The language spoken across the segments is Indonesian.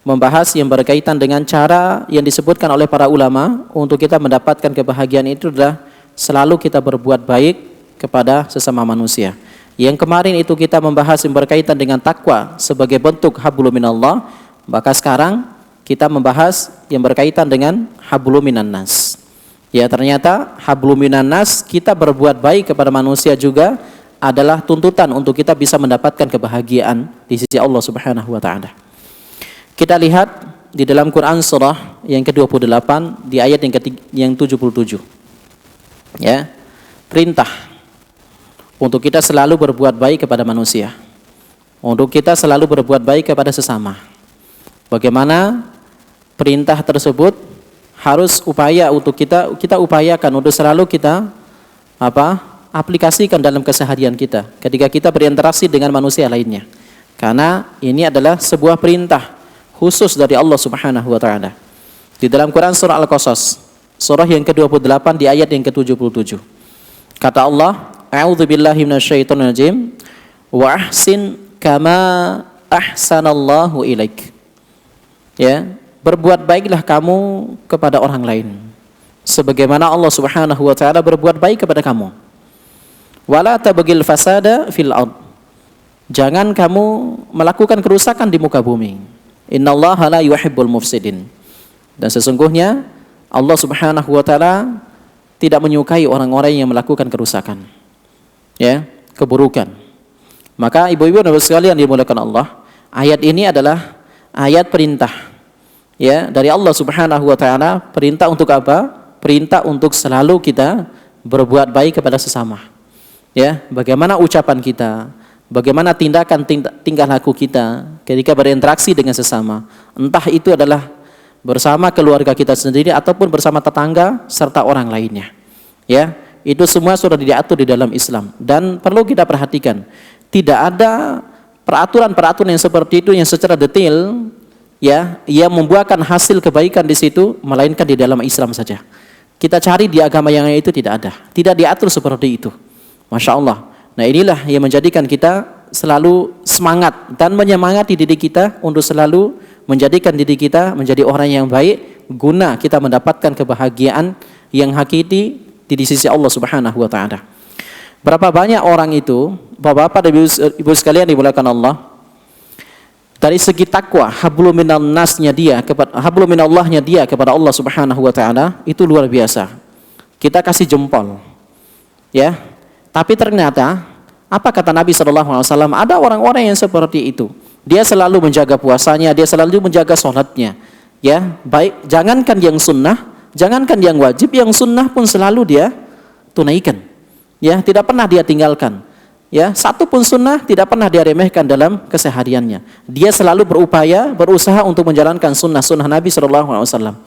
membahas yang berkaitan dengan cara yang disebutkan oleh para ulama untuk kita mendapatkan kebahagiaan itu adalah selalu kita berbuat baik kepada sesama manusia. Yang kemarin itu kita membahas yang berkaitan dengan takwa sebagai bentuk hablum minallah, maka sekarang kita membahas yang berkaitan dengan hablum minan nas. Ya, ternyata hablum minan nas, kita berbuat baik kepada manusia juga adalah tuntutan untuk kita bisa mendapatkan kebahagiaan di sisi Allah Subhanahu wa taala. Kita lihat di dalam Quran surah yang ke-28 di ayat yang 77. Ya. Perintah untuk kita selalu berbuat baik kepada manusia. Untuk kita selalu berbuat baik kepada sesama. Bagaimana perintah tersebut harus upaya untuk kita upayakan untuk selalu kita aplikasikan dalam keseharian kita ketika kita berinteraksi dengan manusia lainnya. Karena ini adalah sebuah perintah khusus dari Allah Subhanahu wa taala. Di dalam Quran surah Al-Qasas, surah yang ke-28 di ayat yang ke-77. Kata Allah, "A'udzubillahi minasyaitonir rajim. Wa ahsin kama ahsanallahu ilaik." Ya, berbuat baiklah kamu kepada orang lain sebagaimana Allah Subhanahu wa taala berbuat baik kepada kamu. Wala tabghil fasada fil ard. Jangan kamu melakukan kerusakan di muka bumi. Innallaha la yuhibbul mufsidin. Dan sesungguhnya Allah Subhanahu wa taala tidak menyukai orang-orang yang melakukan kerusakan. Ya, keburukan. Maka ibu-ibu dan bapak sekalian dimuliakan Allah, ayat ini adalah ayat perintah. Ya, dari Allah Subhanahu wa taala, perintah untuk apa? Perintah untuk selalu kita berbuat baik kepada sesama. Ya, bagaimana ucapan kita, bagaimana tindakan tingkah laku kita ketika berinteraksi dengan sesama, entah itu adalah bersama keluarga kita sendiri ataupun bersama tetangga serta orang lainnya. Ya, itu semua sudah diatur di dalam Islam dan perlu kita perhatikan. Tidak ada peraturan-peraturan yang seperti itu yang secara detail ya, yang membuahkan hasil kebaikan di situ melainkan di dalam Islam saja. Kita cari di agama yang itu tidak ada. Tidak diatur seperti itu. Masya Allah. Nah, inilah yang menjadikan kita selalu semangat dan menyemangati diri kita untuk selalu menjadikan diri kita menjadi orang yang baik guna kita mendapatkan kebahagiaan yang hakiki di sisi Allah Subhanahu wa taala. Berapa banyak orang itu, Bapak-bapak dan Ibu sekalian dimuliakan Allah, dari segi takwa, hablum minannasnya dia kepada hablum minallahnya dia kepada Allah Subhanahu wa taala itu luar biasa. Kita kasih jempol. Ya. Tapi ternyata apa kata Nabi SAW? Ada orang-orang yang seperti itu. Dia selalu menjaga puasanya, dia selalu menjaga sholatnya. Ya, baik. Jangankan yang sunnah, jangankan yang wajib, yang sunnah pun selalu dia tunaikan. Ya, tidak pernah dia tinggalkan. Ya, satu pun sunnah tidak pernah dia remehkan dalam kesehariannya. Dia selalu berupaya, berusaha untuk menjalankan sunnah-sunnah Nabi SAW.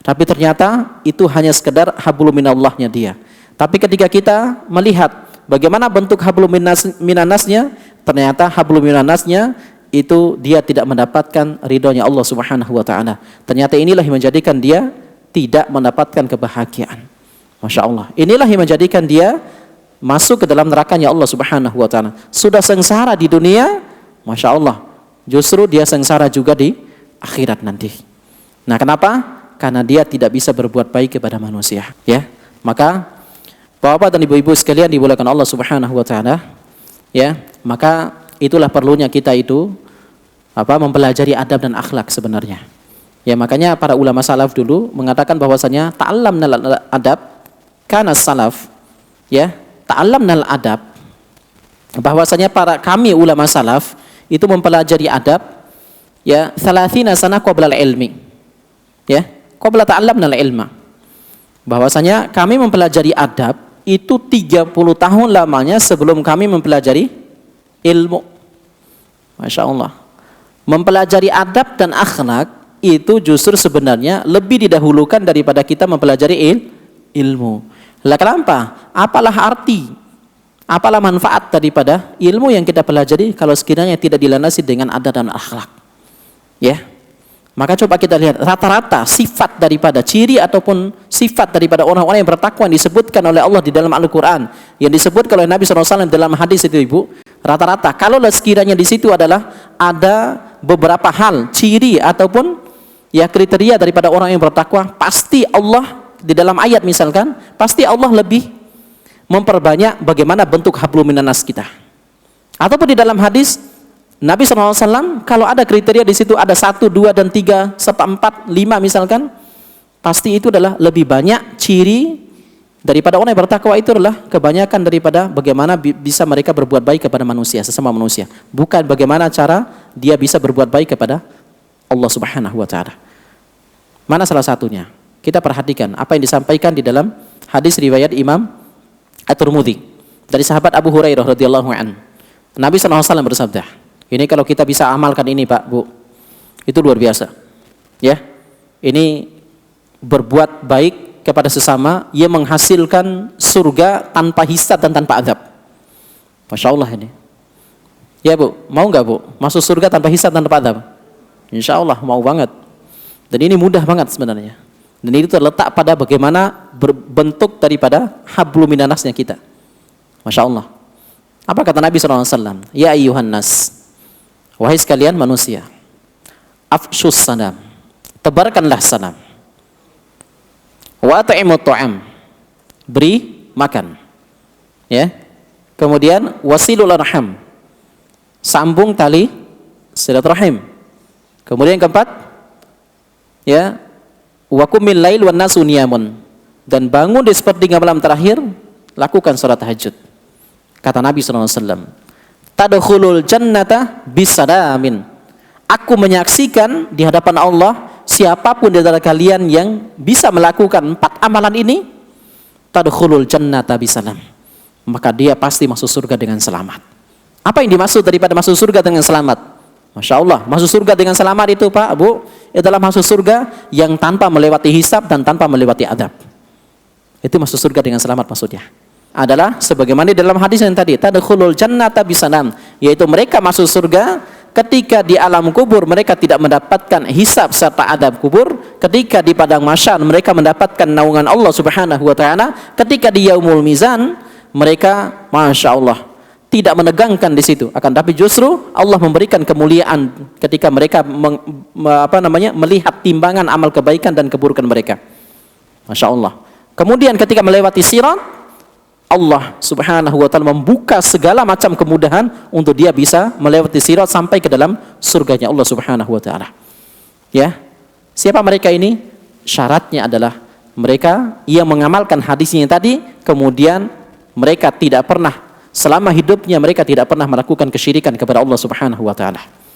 Tapi ternyata itu hanya sekedar hablum minallahnya dia. Tapi ketika kita melihat bagaimana bentuk hablum minannasnya, ternyata hablum minannasnya itu dia tidak mendapatkan ridhonya Allah Subhanahu wa taala. Ternyata inilah yang menjadikan dia tidak mendapatkan kebahagiaan. Masya Allah. Inilah yang menjadikan dia masuk ke dalam nerakanya Allah Subhanahu wa taala. Sudah sengsara di dunia, Masya Allah. Justru dia sengsara juga di akhirat nanti. Nah, kenapa? Karena dia tidak bisa berbuat baik kepada manusia. Ya, maka Bapak dan ibu-ibu sekalian dimuliakan Allah Subhanahu wa taala, ya, maka itulah perlunya kita itu mempelajari adab dan akhlak sebenarnya. Ya, makanya para ulama salaf dulu mengatakan bahwasanya ta'allamnal adab kana salaf, ya, ta'allamnal adab, bahwasanya kami ulama salaf itu mempelajari adab ya 30 sanah qabla al-ilmi. Ya, qabla ta'allamnal ilma. Bahwasanya kami mempelajari adab itu 30 tahun lamanya sebelum kami mempelajari ilmu. Masya Allah. Mempelajari adab dan akhlak itu justru sebenarnya lebih didahulukan daripada kita mempelajari ilmu. Lah kenapa? Apalah arti, apalah manfaat daripada ilmu yang kita pelajari kalau sekiranya tidak dilandasi dengan adab dan akhlak. Ya. Maka coba kita lihat rata-rata sifat daripada ciri ataupun sifat daripada orang-orang yang bertakwa yang disebutkan oleh Allah di dalam Al-Quran, yang disebutkan oleh Nabi SAW dalam hadis itu, ibu, rata-rata kalau sekiranya di situ adalah ada beberapa hal, ciri ataupun ya kriteria daripada orang yang bertakwa, pasti Allah di dalam ayat misalkan, pasti Allah lebih memperbanyak bagaimana bentuk hablum minanas kita. Ataupun di dalam hadis Nabi SAW, kalau ada kriteria di situ ada 1, 2, dan 3, serta 4, 5 misalkan, pasti itu adalah lebih banyak ciri daripada orang yang bertakwa. Itu adalah kebanyakan daripada bagaimana bisa mereka berbuat baik kepada manusia, sesama manusia. Bukan bagaimana cara dia bisa berbuat baik kepada Allah Subhanahu wa Ta'ala. Mana salah satunya? Kita perhatikan apa yang disampaikan di dalam hadis riwayat Imam At-Tirmidzi dari sahabat Abu Hurairah radhiyallahu anhu. Nabi SAW bersabda, ini kalau kita bisa amalkan ini Pak, Bu, itu luar biasa. Ya, ini berbuat baik kepada sesama yang menghasilkan surga tanpa hisab dan tanpa azab. Masya Allah ini. Ya Bu, mau nggak Bu masuk surga tanpa hisab dan tanpa azab? Insya Allah mau banget. Dan ini mudah banget sebenarnya. Dan itu terletak pada bagaimana berbentuk daripada hablum minanasnya kita. Masya Allah. Apa kata Nabi SAW? Ya ayyuhan nas, wahai sekalian manusia, afshus salam, tebarkanlah salam, wa at'imut ta'am, beri makan, ya. Kemudian wasilul arham, sambung tali silaturahim. Kemudian yang keempat, ya, wa qumil lail wan nasu niyamun, dan bangun di sepertiga malam terakhir lakukan salat tahajud. Kata Nabi SAW, tadkhulul jannata bisalamin. Aku menyaksikan di hadapan Allah, siapapun di antara kalian yang bisa melakukan 4 amalan ini, tadkhulul jannata bisalam, maka dia pasti masuk surga dengan selamat. Apa yang dimaksud daripada masuk surga dengan selamat? Masya Allah, masuk surga dengan selamat itu Pak, Bu, adalah masuk surga yang tanpa melewati hisab dan tanpa melewati adab. Itu masuk surga dengan selamat maksudnya. Adalah sebagaimana di dalam hadis yang tadi, tadkhulul jannata bisalam, yaitu mereka masuk surga ketika di alam kubur mereka tidak mendapatkan hisab serta adab kubur, ketika di padang mahsyar mereka mendapatkan naungan Allah Subhanahu wa Ta'ala, ketika di yaumul mizan mereka Masya Allah tidak menegangkan di situ, akan tapi justru Allah memberikan kemuliaan ketika mereka melihat timbangan amal kebaikan dan keburukan mereka. Masya Allah. Kemudian ketika melewati sirat, Allah Subhanahu wa Ta'ala membuka segala macam kemudahan untuk dia bisa melewati sirat sampai ke dalam surganya Allah Subhanahu wa Ta'ala. Ya. Siapa mereka ini? Syaratnya adalah mereka yang mengamalkan hadisnya tadi, kemudian mereka tidak pernah, selama hidupnya mereka tidak pernah melakukan kesyirikan kepada Allah Subhanahu wa Ta'ala.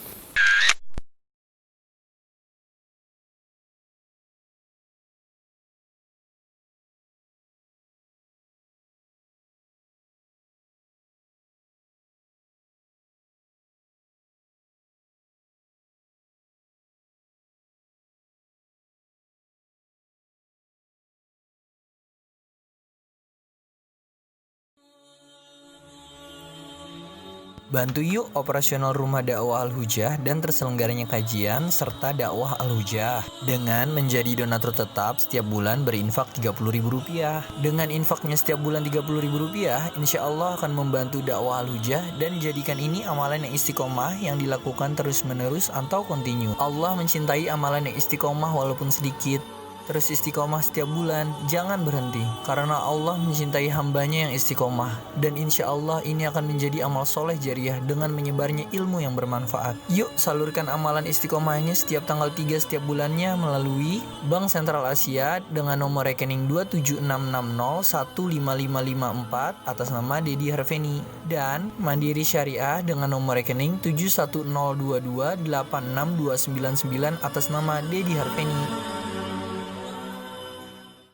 Bantu yuk operasional Rumah Dakwah Al-Hujah dan terselenggaranya kajian serta dakwah Al-Hujah dengan menjadi donatur tetap setiap bulan berinfak Rp30.000. Dengan infaknya setiap bulan Rp30.000, insya Allah akan membantu dakwah Al-Hujah dan jadikan ini amalan yang istiqomah yang dilakukan terus-menerus atau kontinu. Allah mencintai amalan yang istiqomah walaupun sedikit. Terus istiqomah setiap bulan, jangan berhenti, karena Allah mencintai hambanya yang istiqomah. Dan insya Allah ini akan menjadi amal soleh jariah dengan menyebarnya ilmu yang bermanfaat. Yuk salurkan amalan istiqomahnya setiap tanggal 3 setiap bulannya melalui Bank Sentral Asia dengan nomor rekening 27660155554 atas nama Dedi Harveni, dan Mandiri Syariah dengan nomor rekening 7102286299 atas nama Dedi Harveni.